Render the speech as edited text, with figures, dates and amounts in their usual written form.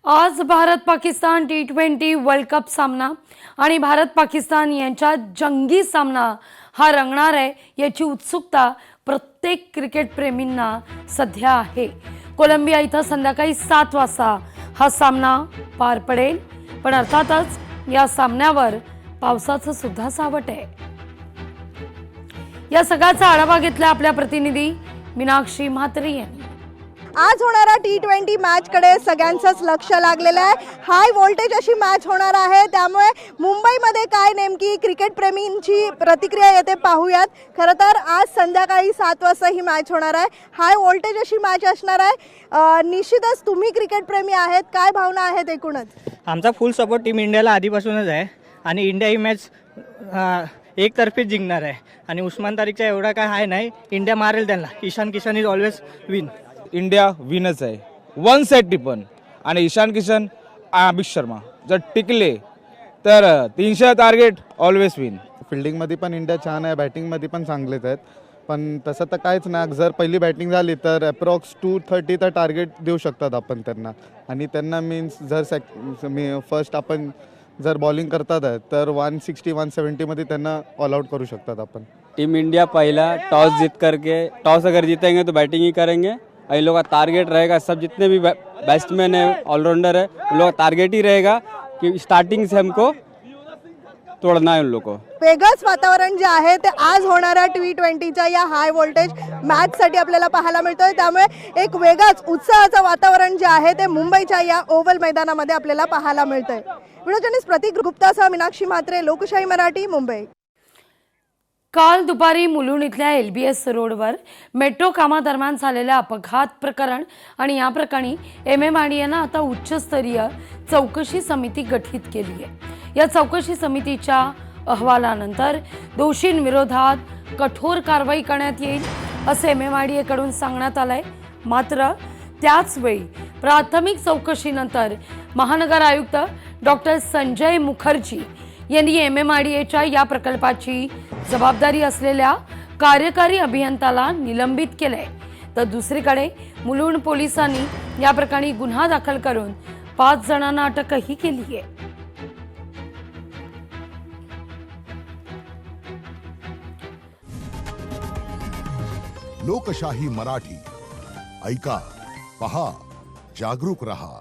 आज Bharat Pakistan T20 world cup सामना आणि भारत पाकिस्तान यांच्यात जंगी सामना हा रंगणार आहे याची उत्सुकता प्रत्येक क्रिकेट प्रेमींना सध्या आहे। कोलंबिया इथं संध्याकाळी 7 वाजता हा सामना पार पडेल, पण अर्थातच या सामन्यावर पावसाचं सुद्धा सावट आहे। या सगळ्याचा आढावा घेतला आपल्या प्रतिनिधी मीनाक्षी म्हात्रे यांनी। आज होणारा T20 मॅच कडे सगळ्यांचंच लक्ष लागलेलं आहे। हाय व्होल्टेज अशी मॅच होणार आहे, त्यामुळे मुंबईमध्ये काय नेमकी क्रिकेट प्रेमींची प्रतिक्रिया येते पाहूयात। खरं तर आज संध्याकाळी 7 वाजता ही मॅच होणार आहे। हाय व्होल्टेज अशी मॅच असणार आहे। निश्चितच तुम्ही क्रिकेट प्रेमी आहेत, काय भावना आहेत एकूणच? आमचा फुल सपोर्ट टीम इंडियाला आधीपासूनच आहे आणि इंडिया ही मॅच एकतर्फीच जिंकणार आहे आणि उस्मान तारिकचा एवढा काय हाय नाही, इंडिया मारेल त्यांना। Ishan Kishan is always win. India विनच आहे, वन साइड टिपन आणि ईशान किशन अभिषेक शर्मा जर टिकले तर 300 टार्गेट ऑलवेज विन। फिल्डिंगमध्ये पण इंडिया छान आहे, बॅटिंगमध्ये पण चांगलेच आहेत, पण तसं तर काहीच नाही। जर पहिली बॅटिंग झाली तर अप्रॉक्स 230 तर टार्गेट देऊ शकतात आपण त्यांना, आणि त्यांना मीन्स जर फर्स्ट आपण जर बॉलिंग करतात आहे तर 160-170 मध्ये त्यांना ऑल आउट करू शकतात आपण। टीम इंडिया पहला टॉस जीत करके, टॉस अगर जीतेंगे तो बैटिंग ही करेंगे। इन लोगों का टारगेट रहेगा, सब जितने भी बैट्समैन है, ऑलराउंडर है, उन लोगों का टारगेट ही रहेगा कि स्टार्टिंग से हमको तोड़ना है उन लोगों को। वेगळंच वातावरण जे आहे ते आज होणाऱ्या T20च्या या हाय व्होल्टेज मॅचसाठी आपल्याला पाहायला मिळतोय, त्यामुळे एक वेगळाच उत्साहाचं वातावरण जे आहे ते मुंबईच्या या ओव्हल मैदानामध्ये आपल्याला पाहायला मिळतंय। व्हिडिओ जर्नलिस्ट प्रतीक गुप्तासह मीनाक्षी म्हात्रे, लोकशाही मराठी, मुंबई। काल दुपारी मुलुंड इथल्या LBS रोडवर मेट्रो कामादरम्यान झालेल्या अपघात प्रकरण आणि या प्रकरणी MMRDAनं आता उच्चस्तरीय चौकशी समिती गठीत केली आहे। या चौकशी समितीच्या अहवालानंतर दोषींविरोधात कठोर कारवाई करण्यात येईल असे MMRDA कडून सांगण्यात आलंय। मात्र त्याच वेळी प्राथमिक चौकशीनंतर महानगर आयुक्त डॉक्टर संजय मुखर्जी यांनी MMRDAच्या या प्रकल्पाची जबाबदारी असलेल्या कार्यकारी अभियंत्याला निलंबित केले, तर दुसरीकडे मुलुंड पोलिसांनी या प्रकरणी गुन्हा दाखल करून 5 जणांना अटकही केली आहे। लोकशाही मराठी ऐका, पहा, जागरूक रहा।